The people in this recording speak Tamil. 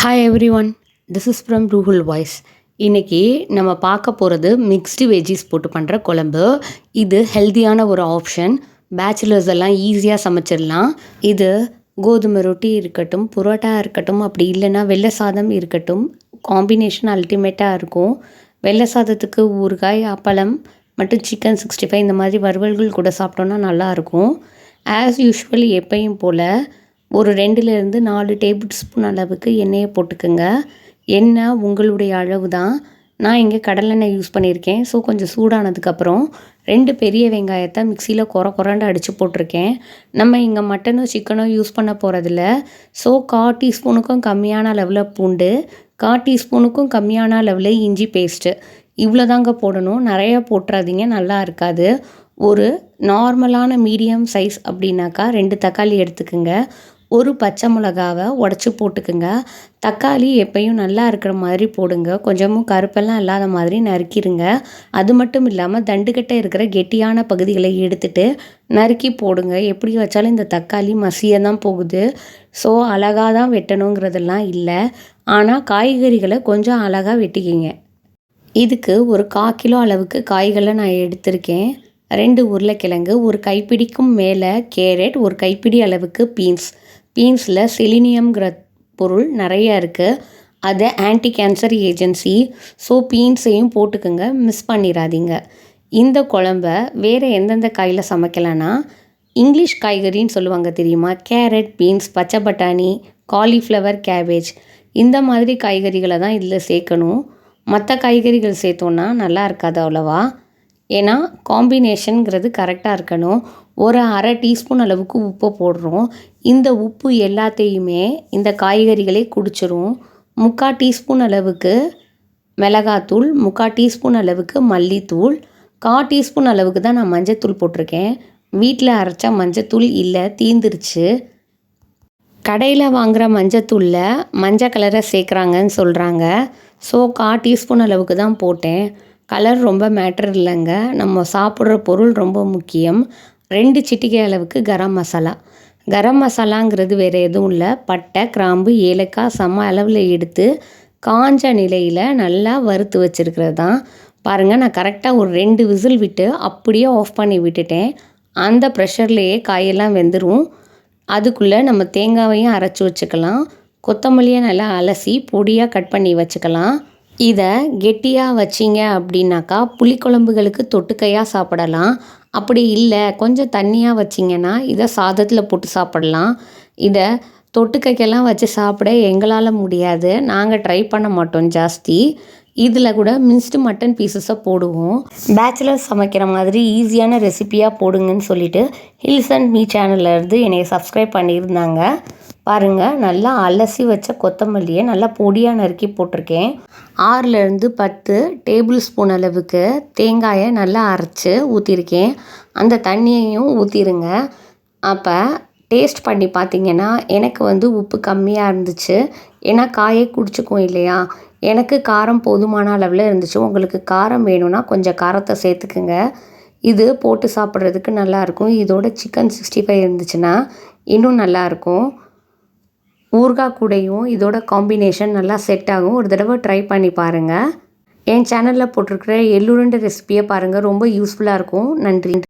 Hi everyone, this is from Ruhul voice. இன்றைக்கி நம்ம பார்க்க போகிறது மிக்ஸ்டு வெஜ்ஜீஸ் போட்டு பண்ணுற குழம்பு. இது ஹெல்த்தியான ஒரு ஆப்ஷன். பேச்சுலர்ஸ் எல்லாம் ஈஸியாக சமைச்சிடலாம். இது கோதுமை ரொட்டி இருக்கட்டும், புரோட்டா இருக்கட்டும், அப்படி இல்லைன்னா வெள்ளை சாதம் இருக்கட்டும், காம்பினேஷன் அல்டிமேட்டாக இருக்கும். வெள்ளை சாதத்துக்கு ஊறுகாய், அப்பளம் மற்றும் சிக்கன் 65 இந்த மாதிரி வறுவல்கள் கூட சாப்பிட்டோன்னா நல்லாயிருக்கும். ஆஸ் யூஷுவல் எப்பயும் போல் ஒரு 2லேருந்து 4 டேபிள் ஸ்பூன் அளவுக்கு எண்ணெயை போட்டுக்குங்க. எண்ணெய் உங்களுடைய அளவு தான். நான் இங்கே கடலெண்ணெய் யூஸ் பண்ணியிருக்கேன். ஸோ கொஞ்சம் சூடானதுக்கப்புறம் 2 பெரிய வெங்காயத்தை மிக்சியில் கொரண்டு அடித்து போட்டிருக்கேன். நம்ம இங்கே மட்டனோ சிக்கனோ யூஸ் பண்ண போகிறதில்ல. ஸோ 1/4 டீஸ்பூனுக்கும் கம்மியான அளவில் பூண்டு, 1/4 டீஸ்பூனுக்கும் கம்மியான அளவில் இஞ்சி பேஸ்ட்டு, இவ்வளோ தாங்க போடணும். நிறையா போட்டுறாதீங்க, நல்லா இருக்காது. ஒரு நார்மலான மீடியம் சைஸ் அப்படின்னாக்கா 2 தக்காளி எடுத்துக்குங்க. ஒரு பச்சை மிளகாவை உடச்சி போட்டுக்குங்க. தக்காளி எப்பயும் நல்லா இருக்கிற மாதிரி போடுங்க. கொஞ்சமும் கருப்பெல்லாம் இல்லாத மாதிரி நறுக்கிடுங்க. அது மட்டும் இல்லாமல் தண்டுக்கிட்ட இருக்கிற கெட்டியான பகுதிகளை எடுத்துகிட்டு நறுக்கி போடுங்க. எப்படி வச்சாலும் இந்த தக்காளி மசிய தான் போகுது. ஸோ அழகாக தான் வெட்டணுங்கிறதெல்லாம் இல்லை. ஆனால் காய்கறிகளை கொஞ்சம் அழகாக வெட்டிக்கிங்க. இதுக்கு ஒரு 1/4 கிலோ அளவுக்கு காய்களை நான் எடுத்திருக்கேன். 2 உருளைக்கிழங்கு, ஒரு கைப்பிடிக்கும் மேலே கேரட், ஒரு கைப்பிடி அளவுக்கு பீன்ஸில் செலினியம்ங்கிற பொருள் நிறையா இருக்குது. அது ஆன்டி கேன்சர் ஏஜென்சி. ஸோ பீன்ஸையும் போட்டுக்கோங்க, மிஸ் பண்ணிடாதீங்க. இந்த குழம்ப வேறு எந்தெந்த காயில் சமைக்கலான்னா, இங்கிலீஷ் காய்கறின்னு சொல்லுவாங்க தெரியுமா, கேரட், பீன்ஸ், பச்சை பட்டாணி, காலிஃப்ளவர், கேபேஜ், இந்த மாதிரி காய்கறிகளை தான் இதில் சேர்க்கணும். மற்ற காய்கறிகள் சேர்த்தோன்னா நல்லா இருக்காது அவ்வளோவா. ஏன்னா காம்பினேஷனுங்கிறது கரெக்டாக இருக்கணும். ஒரு 1/2 டீஸ்பூன் அளவுக்கு உப்பு போடுறோம். இந்த உப்பு எல்லாத்தையுமே இந்த காய்கறிகளே குடிச்சிரும். 3/4 டீஸ்பூன் அளவுக்கு மிளகாத்தூள், 3/4 டீஸ்பூன் அளவுக்கு மல்லித்தூள், 1/4 டீஸ்பூன் அளவுக்கு தான் நான் மஞ்சத்தூள் போட்டிருக்கேன். வீட்டில் அரைச்ச மஞ்சத்தூள் இல்லை, தீந்துருச்சு. கடையில் வாங்குகிற மஞ்சத்தூளில் மஞ்சள் கலரை சேர்க்குறாங்கன்னு சொல்கிறாங்க. ஸோ 1/4 டீஸ்பூன் அளவுக்கு தான் போட்டேன். கலர் ரொம்ப மேட்டர் இல்லைங்க, நம்ம சாப்பிட்ற பொருள் ரொம்ப முக்கியம். 2 சிட்டிகை அளவுக்கு கரம் மசாலாங்கிறது வேறு எதுவும் இல்லை. பட்டை, கிராம்பு, ஏலக்காய் சம அளவில் எடுத்து காஞ்ச நிலையில் நல்லா வறுத்து வச்சுருக்கிறது தான். பாருங்கள், நான் கரெக்டாக ஒரு 2 விசில் விட்டு அப்படியே ஆஃப் பண்ணி விட்டுட்டேன். அந்த ப்ரெஷர்லேயே காயெல்லாம் வெந்துடும். அதுக்குள்ளே நம்ம தேங்காயையும் அரைச்சி வச்சுக்கலாம். கொத்தமல்லியை நல்லா அலசி பொடியாக கட் பண்ணி வச்சுக்கலாம். இதை கெட்டியாக வச்சிங்க அப்படின்னாக்கா புளிக்குழம்புகளுக்கு தொட்டுக்கையாக சாப்பிடலாம். அப்படி இல்லை, கொஞ்சம் தண்ணியாக வச்சிங்கன்னா இதை சாதத்தில் போட்டு சாப்பிடலாம். இதை தொட்டுக்கைக்கெல்லாம் வச்சு சாப்பிட எங்களால் முடியாது, நாங்கள் ட்ரை பண்ண மாட்டோம் ஜாஸ்தி. இதில் கூட மின்ஸ்டு மட்டன் பீசஸை போடுவோம். பேச்சுலர்ஸ் சமைக்கிற மாதிரி ஈஸியான ரெசிப்பியாக போடுங்கன்னு சொல்லிவிட்டு ஹில்ஸ் அண்ட் மீ சேனல்லேருந்து என்னை சப்ஸ்கிரைப் பண்ணியிருந்தாங்க. பாருங்கள், நல்லா அலசி வச்ச கொத்தமல்லியை நல்லா பொடியாக நறுக்கி போட்டிருக்கேன். 6லேருந்து 10 டேபிள் ஸ்பூன் அளவுக்கு தேங்காயை நல்லா அரைச்சி ஊற்றிருக்கேன். அந்த தண்ணியையும் ஊற்றிடுங்க. அப்போ டேஸ்ட் பண்ணி பார்த்திங்கன்னா எனக்கு உப்பு கம்மியாக இருந்துச்சு. ஏன்னா காயை குடிச்சிக்கும் இல்லையா. எனக்கு காரம் போதுமான அளவில் இருந்துச்சு. உங்களுக்கு காரம் வேணும்னா கொஞ்சம் காரத்தை சேர்த்துக்குங்க. இது போட்டு சாப்பிட்றதுக்கு நல்லாயிருக்கும். இதோட சிக்கன் 65 இருந்துச்சுன்னா இன்னும் நல்லாயிருக்கும். ஊறுகாய் கூடையும் இதோட காம்பினேஷன் நல்லா செட் ஆகும். ஒரு தடவை ட்ரை பண்ணி பாருங்கள். என் சேனலில் போட்டிருக்கிற எள்ளுருண்டை ரெசிபியை பாருங்கள், ரொம்ப யூஸ்ஃபுல்லாக இருக்கும். நன்றி.